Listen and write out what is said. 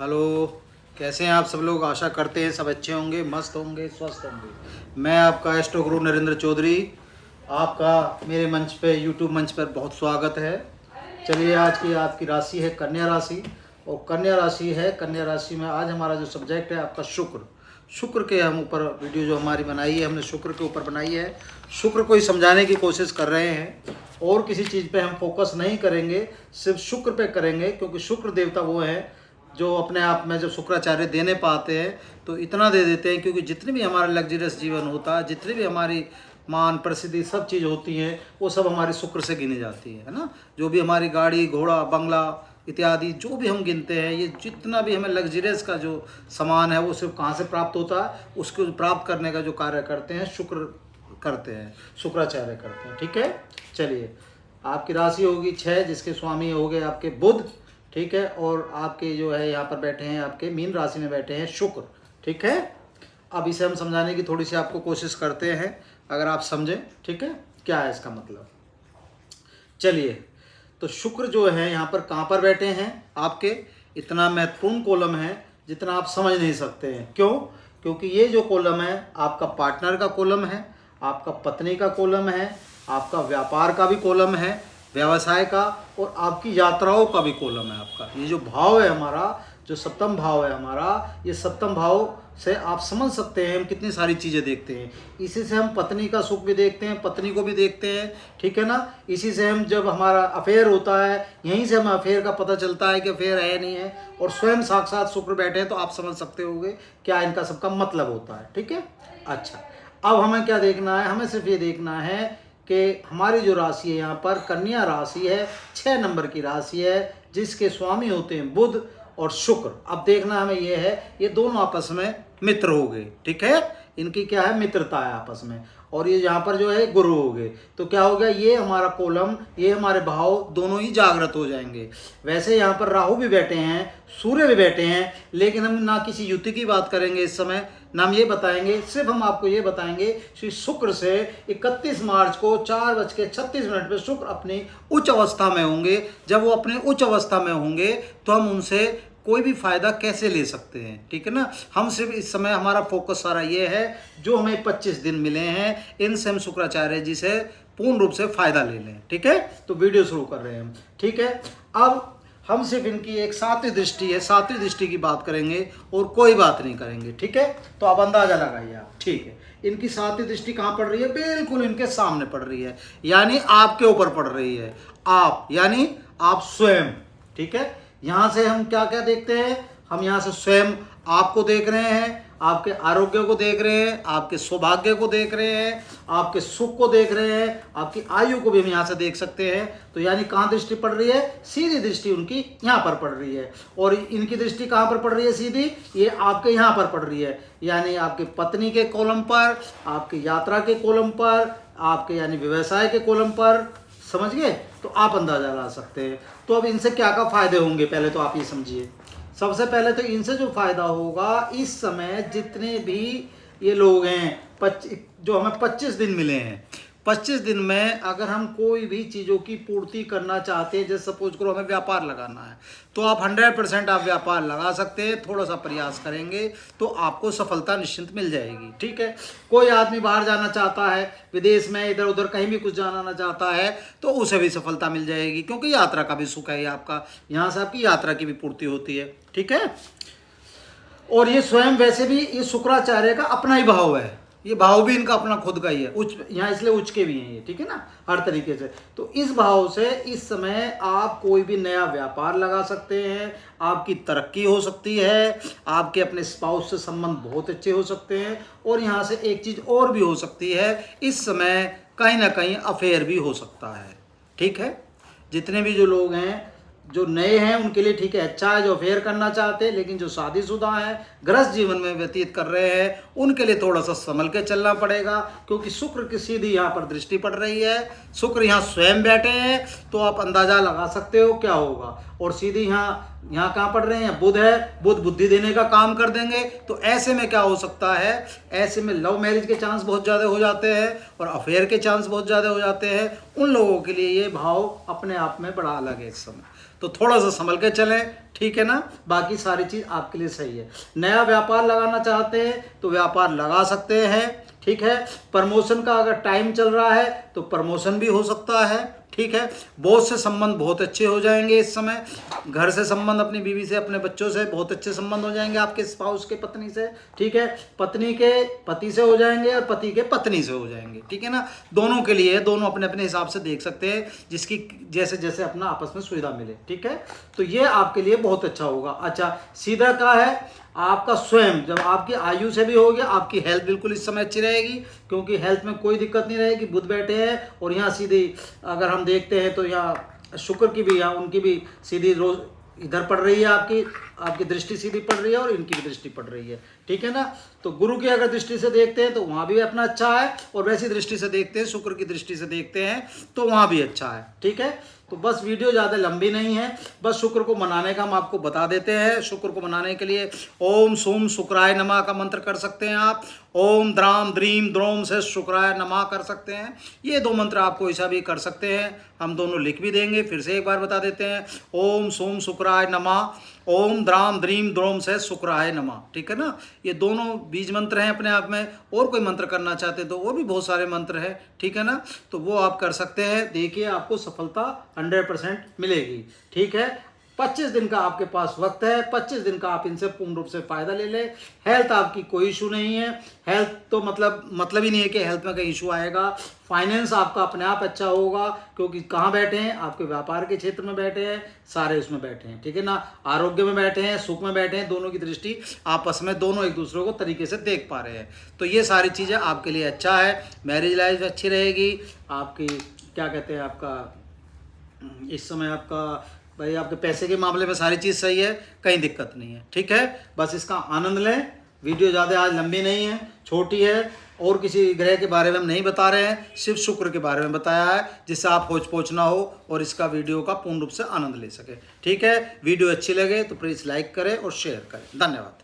Hello. कैसे हैं आप सब लोग? आशा करते हैं सब अच्छे होंगे, मस्त होंगे, स्वस्थ होंगे। मैं आपका एस्ट्रो गुरु नरेंद्र चौधरी, आपका मेरे मंच पे, यूट्यूब मंच पर बहुत स्वागत है। चलिए, आज की आपकी राशि है कन्या राशि, और कन्या राशि है। कन्या राशि में आज हमारा जो सब्जेक्ट है आपका शुक्र। शुक्र के हम ऊपर वीडियो जो हमारी बनाई है, हमने शुक्र के ऊपर बनाई है। शुक्र को ही समझाने की कोशिश कर रहे हैं, और किसी चीज़ पे हम फोकस नहीं करेंगे, सिर्फ शुक्र पे करेंगे, क्योंकि शुक्र देवता वो है जो अपने आप में जब शुक्राचार्य देने पाते हैं तो इतना दे देते हैं, क्योंकि जितनी भी हमारा लग्जरियस जीवन होता है, जितनी भी हमारी मान प्रसिद्धि सब चीज़ होती है, वो सब हमारे शुक्र से गिनी जाती है ना। जो भी हमारी गाड़ी घोड़ा बंगला इत्यादि जो भी हम गिनते हैं, ये जितना भी हमें लग्जरियस का जो सामान है वो सिर्फ कहाँ से प्राप्त होता है, उसको प्राप्त करने का जो कार्य करते हैं शुक्र करते हैं, शुक्राचार्य करते हैं। ठीक है, चलिए, आपकी राशि होगी 6, जिसके स्वामी हो गए आपके बुध। ठीक है, और आपके जो है यहाँ पर बैठे हैं, आपके मीन राशि में बैठे हैं शुक्र। ठीक है, अब इसे हम समझाने की थोड़ी सी आपको कोशिश करते हैं, अगर आप समझें। ठीक है, क्या है इसका मतलब। चलिए, तो शुक्र जो है यहाँ पर कहाँ पर बैठे हैं आपके, इतना महत्वपूर्ण कॉलम है जितना आप समझ नहीं सकते हैं। क्यों? क्योंकि ये जो कॉलम है आपका पार्टनर का कॉलम है, आपका पत्नी का कॉलम है, आपका व्यापार का भी कॉलम है, व्यवसाय का, और आपकी यात्राओं का भी कॉलम है। आपका ये जो भाव है हमारा, जो सप्तम भाव है हमारा, ये सप्तम भाव से आप समझ सकते हैं हम कितनी सारी चीज़ें देखते हैं। इसी से हम पत्नी का सुख भी देखते हैं, पत्नी को भी देखते हैं। ठीक है ना। इसी से हम जब हमारा अफेयर होता है, यहीं से हमें अफेयर का पता चलता है कि अफेयर है नहीं है, और स्वयं साक्षात शुक्र बैठे हैं, तो आप समझ सकते होंगे क्या इनका सबका मतलब होता है। ठीक है, अच्छा, अब हमें क्या देखना है, हमें सिर्फ ये देखना है कि हमारी जो राशि है यहाँ पर कन्या राशि है, 6 नंबर की राशि है, जिसके स्वामी होते हैं बुध और शुक्र। अब देखना हमें ये है, ये दोनों आपस में मित्र हो गए। ठीक है, इनकी क्या है, मित्रता है आपस में। और ये यहाँ पर जो है गुरु हो गए, तो क्या हो गया, ये हमारा कॉलम, ये हमारे भाव दोनों ही जागृत हो जाएंगे। वैसे यहाँ पर राहु भी बैठे हैं, सूर्य भी बैठे हैं, लेकिन हम ना किसी युति की बात करेंगे इस समय, ना हम ये बताएंगे। सिर्फ हम आपको ये बताएंगे श्री शुक्र से 31 मार्च को 4:36 पे शुक्र अपनी उच्च अवस्था में होंगे। जब वो अपने उच्च अवस्था में होंगे तो हम उनसे कोई भी फायदा कैसे ले सकते हैं। ठीक है ना। हम सिर्फ इस समय हमारा फोकस सारा ये है, जो हमें 25 दिन मिले हैं, इनसे हम शुक्राचार्य जी से पूर्ण रूप से फायदा ले लें। ठीक है, तो वीडियो शुरू कर रहे हैं हम। ठीक है, अब हम सिर्फ इनकी एक 7वीं दृष्टि है, 7वीं दृष्टि की बात करेंगे और कोई बात नहीं करेंगे। ठीक है, तो आप अंदाजा लगाइए आप। ठीक है, इनकी 7वीं दृष्टि कहाँ पड़ रही है, बिल्कुल इनके सामने पड़ रही है, यानी आपके ऊपर पड़ रही है। आप यानी आप स्वयं। ठीक है, यहाँ से हम क्या क्या देखते हैं, हम यहाँ से स्वयं आपको देख रहे हैं, आपके आरोग्य को देख रहे हैं, आपके सौभाग्य को देख रहे हैं, आपके सुख को देख रहे हैं, आपकी आयु को भी हम यहाँ से देख सकते हैं। तो यानी कहाँ दृष्टि पड़ रही है, सीधी दृष्टि उनकी यहाँ पर पड़ रही है, और इनकी दृष्टि कहाँ पर पड़ रही है, सीधी, ये आपके यहाँ पर पड़ रही है, यानी आपके पत्नी के कॉलम पर, आपकी यात्रा के कॉलम पर, आपके यानी व्यवसाय के कॉलम पर। समझ गए, तो आप अंदाजा लगा सकते हैं। तो अब इनसे क्या क्या फायदे होंगे, पहले तो आप ये समझिए। सबसे पहले तो इनसे जो फायदा होगा, इस समय जितने भी ये लोग हैं, जो हमें 25 दिन मिले हैं, 25 दिन में अगर हम कोई भी चीज़ों की पूर्ति करना चाहते हैं, जैसे सपोज करो हमें व्यापार लगाना है, तो आप 100% आप व्यापार लगा सकते हैं। थोड़ा सा प्रयास करेंगे तो आपको सफलता निश्चित मिल जाएगी। ठीक है, कोई आदमी बाहर जाना चाहता है, विदेश में इधर उधर कहीं भी कुछ जाना चाहता है, तो उसे भी सफलता मिल जाएगी, क्योंकि यात्रा का भी सुख है आपका, यहाँ से आपकी यात्रा की भी पूर्ति होती है। ठीक है, और ये स्वयं वैसे भी ये शुक्राचार्य का अपना ही भाव है, ये भाव भी इनका अपना खुद का ही है, उच्च, यहाँ इसलिए उच्च के भी हैं ये। ठीक है ना, हर तरीके से। तो इस भाव से इस समय आप कोई भी नया व्यापार लगा सकते हैं, आपकी तरक्की हो सकती है, आपके अपने स्पाउस से संबंध बहुत अच्छे हो सकते हैं, और यहाँ से एक चीज़ और भी हो सकती है, इस समय कहीं ना कहीं अफेयर भी हो सकता है। ठीक है, जितने भी जो लोग हैं, जो नए हैं उनके लिए ठीक है, अच्छा है, जो अफेयर करना चाहते हैं, लेकिन जो शादीशुदा हैं, गृहस्थ जीवन में व्यतीत कर रहे हैं, उनके लिए थोड़ा सा संभल के चलना पड़ेगा, क्योंकि शुक्र की सीधी यहाँ पर दृष्टि पड़ रही है। शुक्र यहाँ स्वयं बैठे हैं, तो आप अंदाजा लगा सकते हो क्या होगा। और सीधी यहाँ कहाँ पड़ रहे हैं, बुध है, बुध बुद्धि देने का काम कर देंगे। तो ऐसे में क्या हो सकता है, ऐसे में लव मैरिज के चांस बहुत ज़्यादा हो जाते हैं, और अफेयर के चांस बहुत ज़्यादा हो जाते हैं। उन लोगों के लिए ये भाव अपने आप में बड़ा अलग है इस समय। तो थोड़ा सा संभल के चलें, ठीक है ना। बाकी सारी चीज़ आपके लिए सही है। नया व्यापार लगाना चाहते हैं तो व्यापार लगा सकते हैं, ठीक है। प्रमोशन का अगर टाइम चल रहा है तो प्रमोशन भी हो सकता है, ठीक है। बॉस से संबंध बहुत अच्छे हो जाएंगे इस समय। घर से संबंध, अपनी बीवी से, अपने बच्चों से बहुत अच्छे संबंध हो जाएंगे, आपके स्पाउस के पत्नी से, ठीक है। पत्नी के पति से हो जाएंगे और पति के पत्नी से हो जाएंगे, ठीक है ना। दोनों के लिए, दोनों अपने अपने हिसाब से देख सकते हैं, जिसकी जैसे जैसे अपना आपस में सुविधा मिले, ठीक है। तो ये आपके लिए बहुत अच्छा होगा। अच्छा, सीधा का है आपका स्वयं, जब आपकी आयु से भी हो गया, आपकी हेल्थ बिल्कुल इस समय अच्छी रहेगी, क्योंकि हेल्थ में कोई दिक्कत नहीं रहेगी। बुध बैठे हैं और यहाँ सीधी अगर हम देखते हैं तो यहाँ शुक्र की भी, यहाँ उनकी भी सीधी रोज इधर पड़ रही है, आपकी दृष्टि सीधी पड़ रही है और इनकी भी दृष्टि पड़ रही है, ठीक है ना। तो गुरु की अगर दृष्टि से देखते हैं तो वहाँ भी अपना अच्छा है, और वैसी दृष्टि से देखते हैं, शुक्र की दृष्टि से देखते हैं तो वहाँ भी अच्छा है, ठीक है। तो बस वीडियो ज़्यादा लंबी नहीं है, बस शुक्र को मनाने का हम आपको बता देते हैं। शुक्र को मनाने के लिए ओम सोम शुक्राय नमः का मंत्र कर सकते हैं आप। ओम द्राम द्रीम द्रोम से शुक्राय नमः कर सकते हैं। ये 2 मंत्र आपको ऐसा भी कर सकते हैं, हम दोनों लिख भी देंगे, फिर से एक बार बता देते हैं। ओम सोम शुक्राय नमः, ओम द्राम द्रीम द्रोम से शुक्राय नमः, ठीक है ना। ये दोनों बीज मंत्र हैं अपने आप में। और कोई मंत्र करना चाहते तो और भी बहुत सारे मंत्र हैं, ठीक है ना। तो वो आप कर सकते हैं। देखिए, आपको सफलता 100% मिलेगी, ठीक है। 25 दिन का आपके पास वक्त है, 25 दिन का आप इनसे पूर्ण रूप से फायदा ले लें। हेल्थ आपकी कोई इशू नहीं है, हेल्थ तो मतलब ही नहीं है कि हेल्थ में कहीं इशू आएगा। फाइनेंस आपका अपने आप अच्छा होगा, क्योंकि कहाँ बैठे हैं, आपके व्यापार के क्षेत्र में बैठे हैं, सारे उसमें बैठे हैं, ठीक है ना। आरोग्य में बैठे हैं, सुख में बैठे हैं, दोनों की दृष्टि आपस में, दोनों एक दूसरे को तरीके से देख पा रहे हैं। तो ये सारी चीज़ें आपके लिए अच्छा है। मैरिज लाइफ अच्छी रहेगी आपकी, क्या कहते हैं, आपका इस समय आपका भाई आपके पैसे के मामले में सारी चीज़ सही है, कहीं दिक्कत नहीं है, ठीक है। बस इसका आनंद लें। वीडियो ज़्यादा आज लंबी नहीं है, छोटी है, और किसी ग्रह के बारे में हम नहीं बता रहे हैं, सिर्फ शुक्र के बारे में बताया है, जिससे आप होच पोच ना हो और इसका वीडियो का पूर्ण रूप से आनंद ले सके, ठीक है। वीडियो अच्छी लगे तो प्लीज़ लाइक करें और शेयर करें। धन्यवाद।